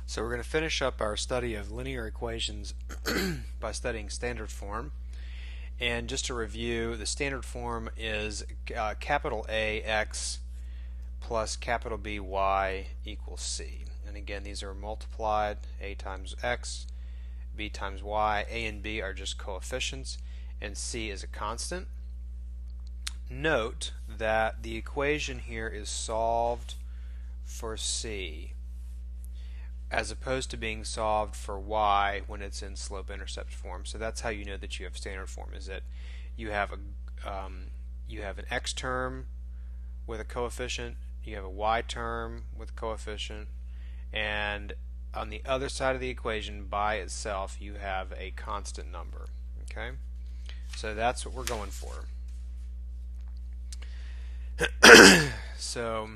So we're going to finish up our study of linear equations by studying standard form. And just to review, the standard form is capital A x plus capital B y equals c. And again, these are multiplied, a times x, b times y. A and b are just coefficients, and c is a constant. Note that the equation here is solved for c, as opposed to being solved for y when it's in slope-intercept form. So that's how you know that you have standard form, is that you have an x term with a coefficient, you have a y term with a coefficient, and on the other side of the equation by itself you have a constant number. Okay? So that's what we're going for. So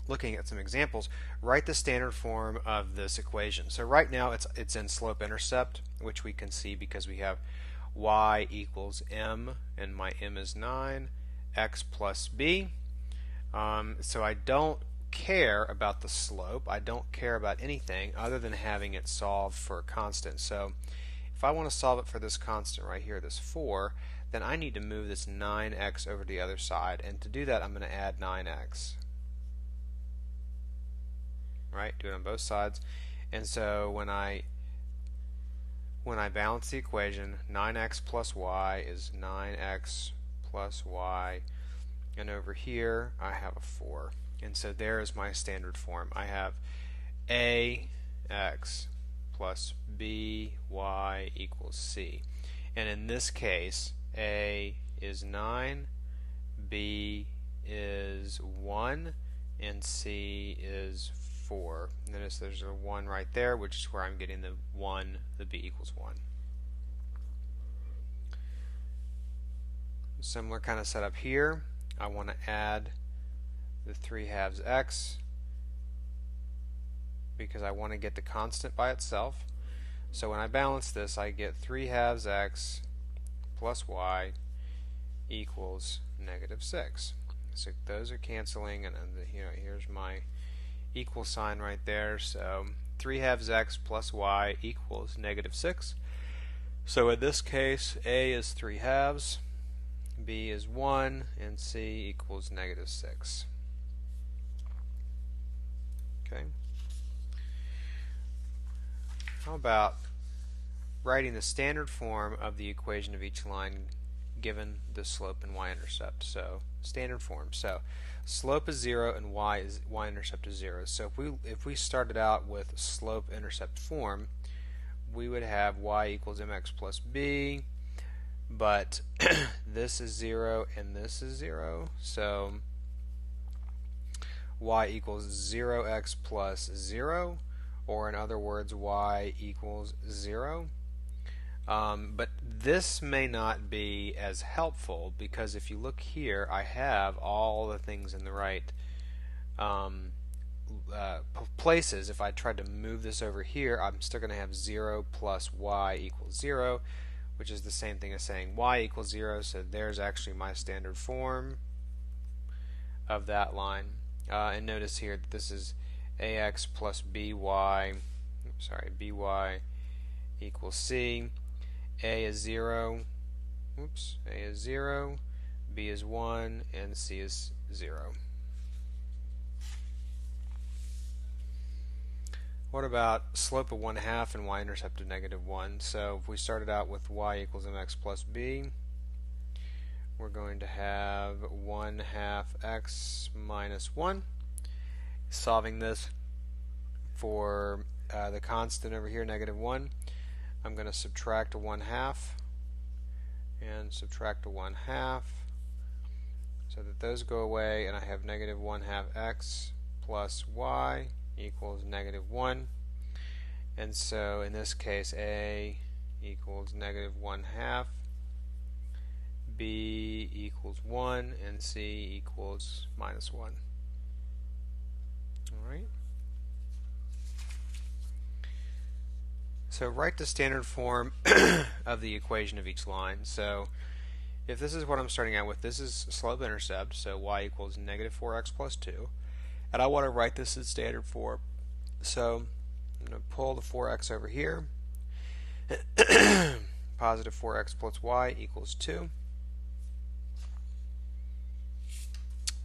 looking at some examples, write the standard form of this equation. So right now it's in slope-intercept, which we can see because we have y equals m, and my m is 9, x plus b. So I don't care about the slope. I don't care about anything other than having it solved for a constant. So if I want to solve it for this constant right here, this 4, then I need to move this 9x over to the other side, and to do that I'm going to add 9x. Right? Do it on both sides. And so when I balance the equation, 9x plus y is 9x plus y, and over here I have a 4. And so there is my standard form. I have ax plus by equals c. And in this case, a is 9, b is 1, and c is 4. Notice there's a 1 right there, which is where I'm getting the 1, the b equals 1. Similar kind of setup here. I want to add the 3/2 x because I want to get the constant by itself. So when I balance this, I get 3/2 x plus y equals -6. So those are canceling, and here's my equal sign right there. So 3/2 x plus y equals -6. So in this case, a is 3/2, b is 1, and c equals -6. Okay. How about writing the standard form of the equation of each line given the slope and y-intercept? So standard form. So slope is 0 and y-intercept is 0. So if we started out with slope-intercept form, we would have y equals mx plus b, but this is 0 and this is 0. So y equals 0x plus 0, or in other words, y equals 0. But this may not be as helpful, because if you look here, I have all the things in the right places. If I tried to move this over here, I'm still going to have 0 plus y equals 0, which is the same thing as saying y equals 0. So there's actually my standard form of that line. And notice here that this is ax plus by equals c. A is 0, A is 0, B is 1, and C is 0. What about slope of 1/2 and y-intercept of -1? So if we started out with y equals mx plus b, we're going to have 1/2 x minus 1. Solving this for the constant over here, -1, I'm going to subtract a 1/2 and subtract a 1/2 so that those go away, and I have -1/2 x plus y equals -1. And so in this case, a equals -1/2, b equals 1, and c equals -1. Alright. So write the standard form of the equation of each line. So if this is what I'm starting out with, this is slope-intercept, so y equals negative 4x plus 2. And I want to write this in standard form. So I'm going to pull the 4x over here. Positive 4x plus y equals 2.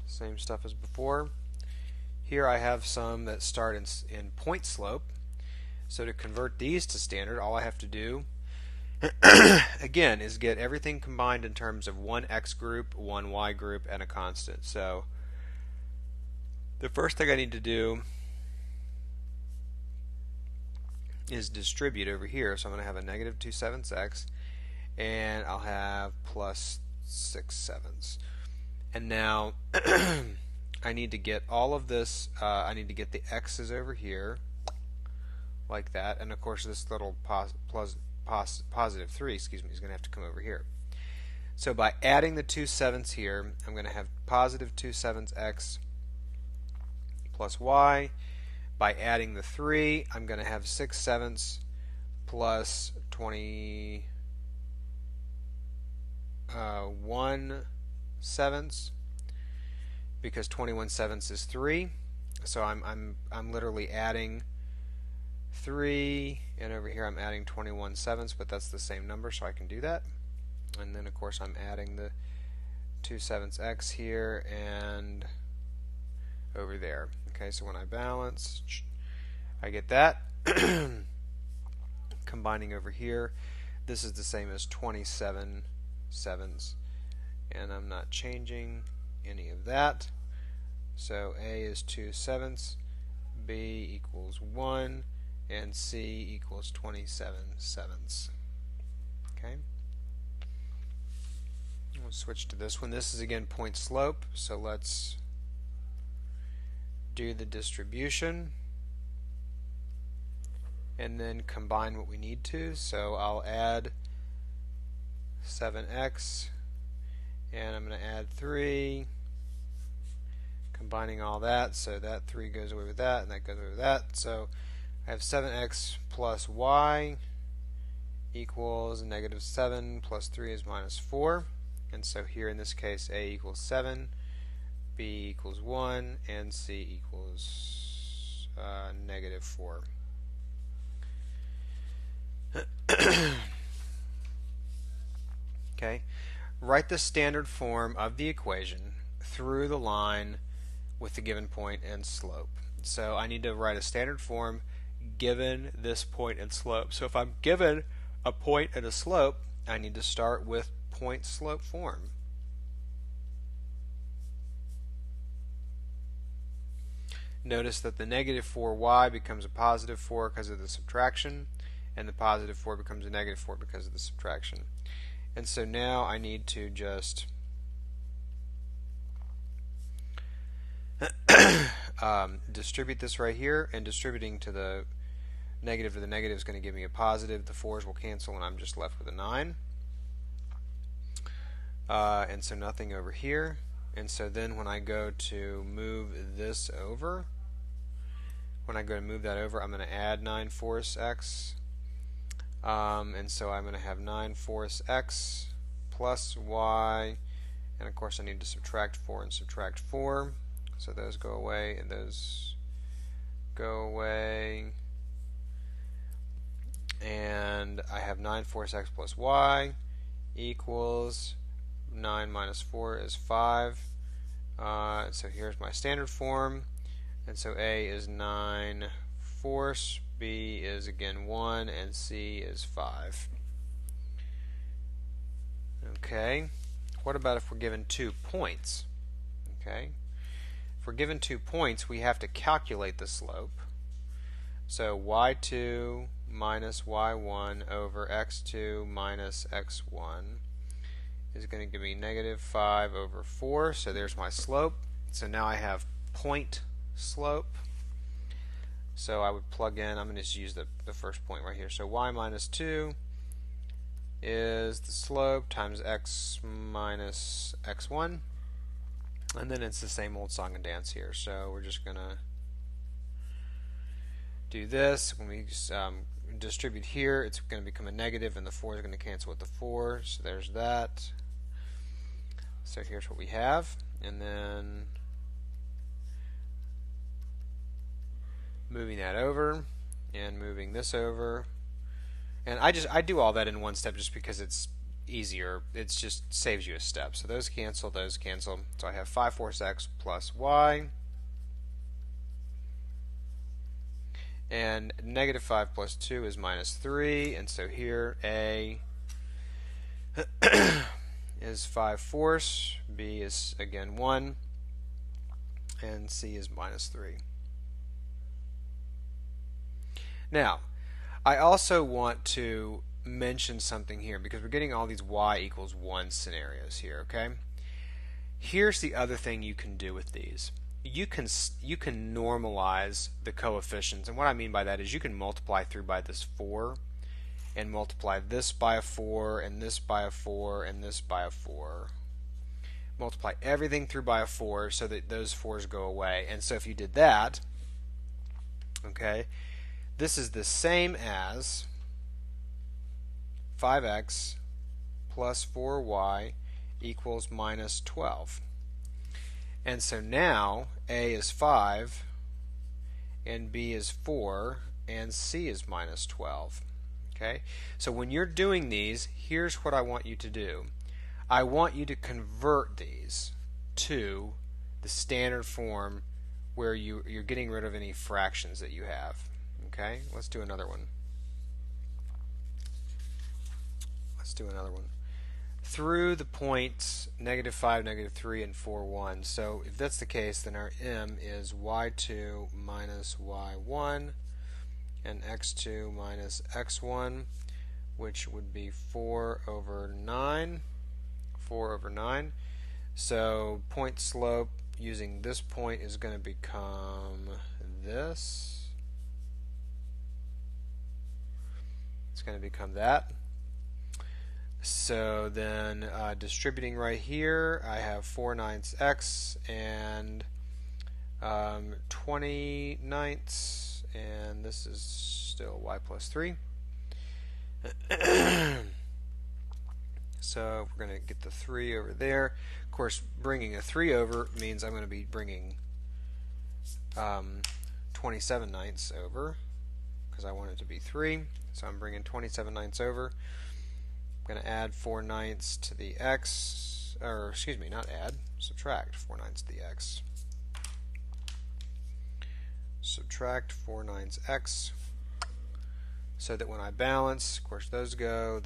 Same stuff as before. Here I have some that start in point slope. So to convert these to standard, all I have to do again is get everything combined in terms of one x group, one y group, and a constant. So the first thing I need to do is distribute over here. So I'm going to have a negative 2/7 and I'll have plus 6/7. And now I need to get all of this, I need to get the x's over here like that, and of course this little positive 3, is going to have to come over here. So by adding the 2/7 here, I'm going to have positive 2/7x plus y. By adding the 3, I'm going to have 6/7 plus 21/7, because 21/7 is 3. So I'm literally adding 3, and over here I'm adding 21/7, but that's the same number, so I can do that. And then of course I'm adding the 2/7x here and over there. Okay, so when I balance, I get that. Combining over here, this is the same as 27/7, and I'm not changing any of that. So A is 2/7, B equals 1, and C equals 27/7. Okay. We'll switch to this one. This is again point slope, so let's do the distribution and then combine what we need to. So I'll add 7x and I'm going to add 3, combining all that, so that 3 goes away with that and that goes away with that. So I have 7x plus y equals negative 7 plus 3 is minus 4. And so here in this case A equals 7, B equals 1, and C equals negative 4. Okay, write the standard form of the equation through the line with the given point and slope. So I need to write a standard form given this point and slope. So if I'm given a point and a slope, I need to start with point slope form. Notice that the negative 4y becomes a positive 4 because of the subtraction, and the positive 4 becomes a negative 4 because of the subtraction. And so now I need to just distribute this right here, and distributing to the negative is going to give me a positive. The 4's will cancel and I'm just left with a 9. And so nothing over here. And so then when I go to move this over, when I go to move that over, I'm going to add 9/4 x. And so I'm going to have 9/4 x plus y. And of course I need to subtract 4 and subtract 4. So those go away and those go away. And I have 9/4 x plus y equals 9 minus 4 is 5. So here's my standard form. And so A is 9/4, B is again 1, and C is 5. Okay, what about if we're given 2 points? Okay, if we're given 2 points, we have to calculate the slope. So y2 minus y1 over x2 minus x1 is going to give me negative 5 over 4. So there's my slope. So now I have point slope. So I would plug in, I'm going to just use the first point right here. So y minus 2 is the slope times x minus x1. And then it's the same old song and dance here. So we're just going to do this. When we distribute here, it's going to become a negative, and the 4 is going to cancel with the 4. So there's that. So here's what we have, and then moving that over and moving this over, and I do all that in one step just because it's easier. It just saves you a step. So those cancel, so I have 5 fourths x plus y, and negative 5 plus 2 is minus 3, and so here a is 5 fourths, b is again 1, and c is minus 3. Now, I also want to mention something here because we're getting all these y equals 1 scenarios here, okay? Here's the other thing you can do with these. You can normalize the coefficients, and what I mean by that is you can multiply through by this 4 and multiply this by a 4 and this by a 4 and this by a 4. Multiply everything through by a 4 so that those 4's go away. And so if you did that, okay, this is the same as 5x plus 4y equals minus 12. And so now a is 5 and b is 4 and c is minus 12. Okay? So when you're doing these, here's what I want you to do. I want you to convert these to the standard form where you're getting rid of any fractions that you have. Okay? Let's do another one. Through the points negative 5, negative 3, and 4, 1. So if that's the case, then our m is y2 minus y1 and x2 minus x1, which would be 4 over 9. 4 over 9. So point slope using this point is going to become this. It's going to become that. So then distributing right here, I have 4/9 x and 20/9, and this is still y plus 3. So we're going to get the 3 over there. Of course, bringing a 3 over means I'm going to be bringing 27/9 over because I want it to be 3. So I'm bringing 27/9 over. I'm going to add 4/9 to the x, or excuse me, not add, subtract 4/9 to the x. Subtract 4/9 x, so that when I balance, of course those go,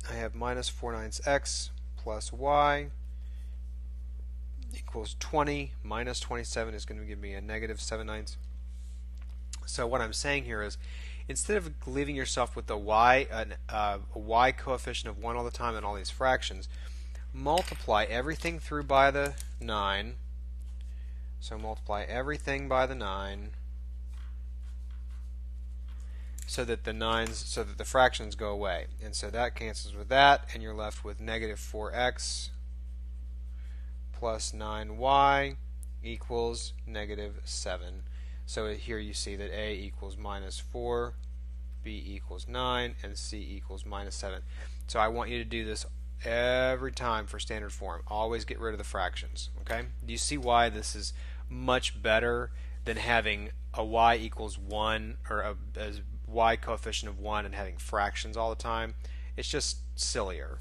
I have minus 4/9 x plus y equals 20 minus 27 is going to give me a negative 7/9. So what I'm saying here is, instead of leaving yourself with a y coefficient of 1 all the time and all these fractions, multiply everything through by the 9. So multiply everything by the 9 so that the fractions go away. And so that cancels with that, and you're left with negative 4x plus 9y equals negative 7. So here you see that a equals minus 4, b equals 9, and c equals minus 7. So I want you to do this every time for standard form. Always get rid of the fractions. Okay? Do you see why this is much better than having a y equals 1 or a y coefficient of 1 and having fractions all the time? It's just sillier.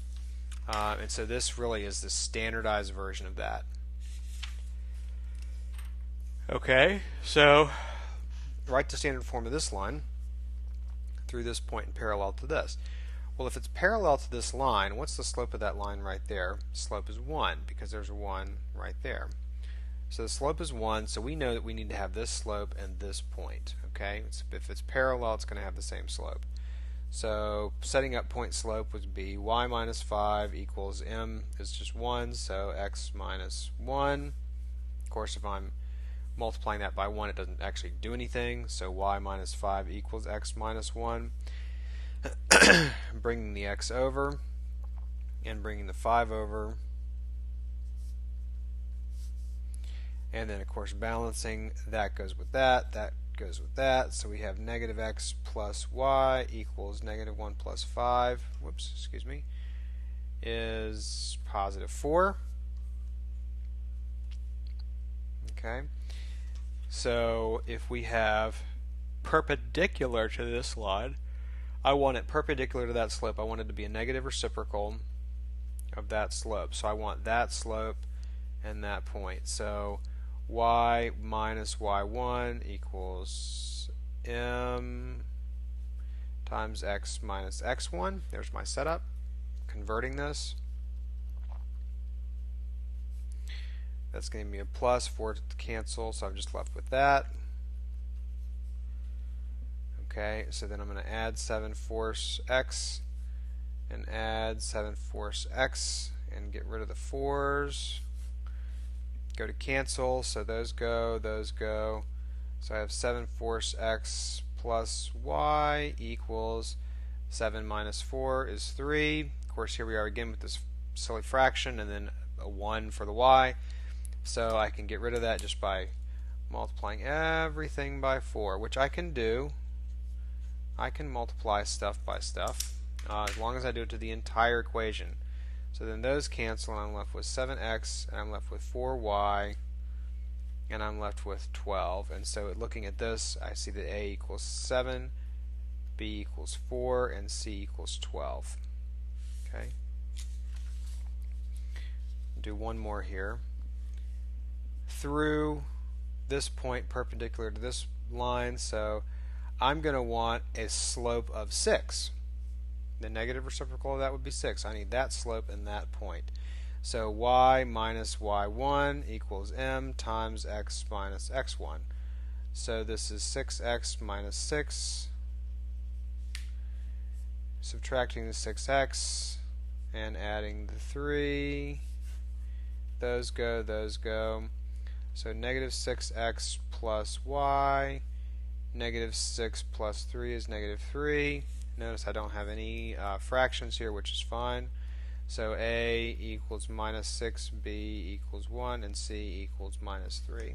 And so this really is the standardized version of that. Okay, so write the standard form of this line through this point and parallel to this. Well, if it's parallel to this line, what's the slope of that line right there? The slope is 1 because there's a 1 right there. So the slope is 1, so we know that we need to have this slope and this point. Okay, if it's parallel, it's going to have the same slope. So setting up point slope would be y minus 5 equals m is just 1, so x minus 1. Of course, if I'm multiplying that by 1, it doesn't actually do anything, so y minus 5 equals x minus 1. Bringing the x over and bringing the 5 over, and then of course balancing, that goes with that, that goes with that, so we have negative x plus y equals negative 1 plus 5, whoops, excuse me, is positive 4. Okay, so if we have perpendicular to this line, I want it perpendicular to that slope. I want it to be a negative reciprocal of that slope. So I want that slope and that point. So y minus y1 equals m times x minus x1. There's my setup. Converting this. That's going to be a plus, 4 to cancel, so I'm just left with that. Okay, so then I'm going to add 7 force x and add 7 force x and get rid of the 4's. Go to cancel, so those go, those go. So I have 7 force x plus y equals 7 minus 4 is 3. Of course, here we are again with this silly fraction and then a 1 for the y. So I can get rid of that just by multiplying everything by 4, which I can do. I can multiply stuff by stuff as long as I do it to the entire equation. So then those cancel and I'm left with 7x and I'm left with 4y and I'm left with 12. And so looking at this, I see that a equals 7, b equals 4, and c equals 12. Okay. Do one more here. Through this point perpendicular to this line, so I'm going to want a slope of 6. The negative reciprocal of that would be 6. I need that slope and that point. So y minus y1 equals m times x minus x1. So this is 6x minus 6, subtracting the 6x and adding the 3. Those go, those go. So negative 6x plus y, negative 6 plus 3 is negative 3. Notice I don't have any fractions here, which is fine. So a equals minus 6, b equals 1, and c equals minus 3.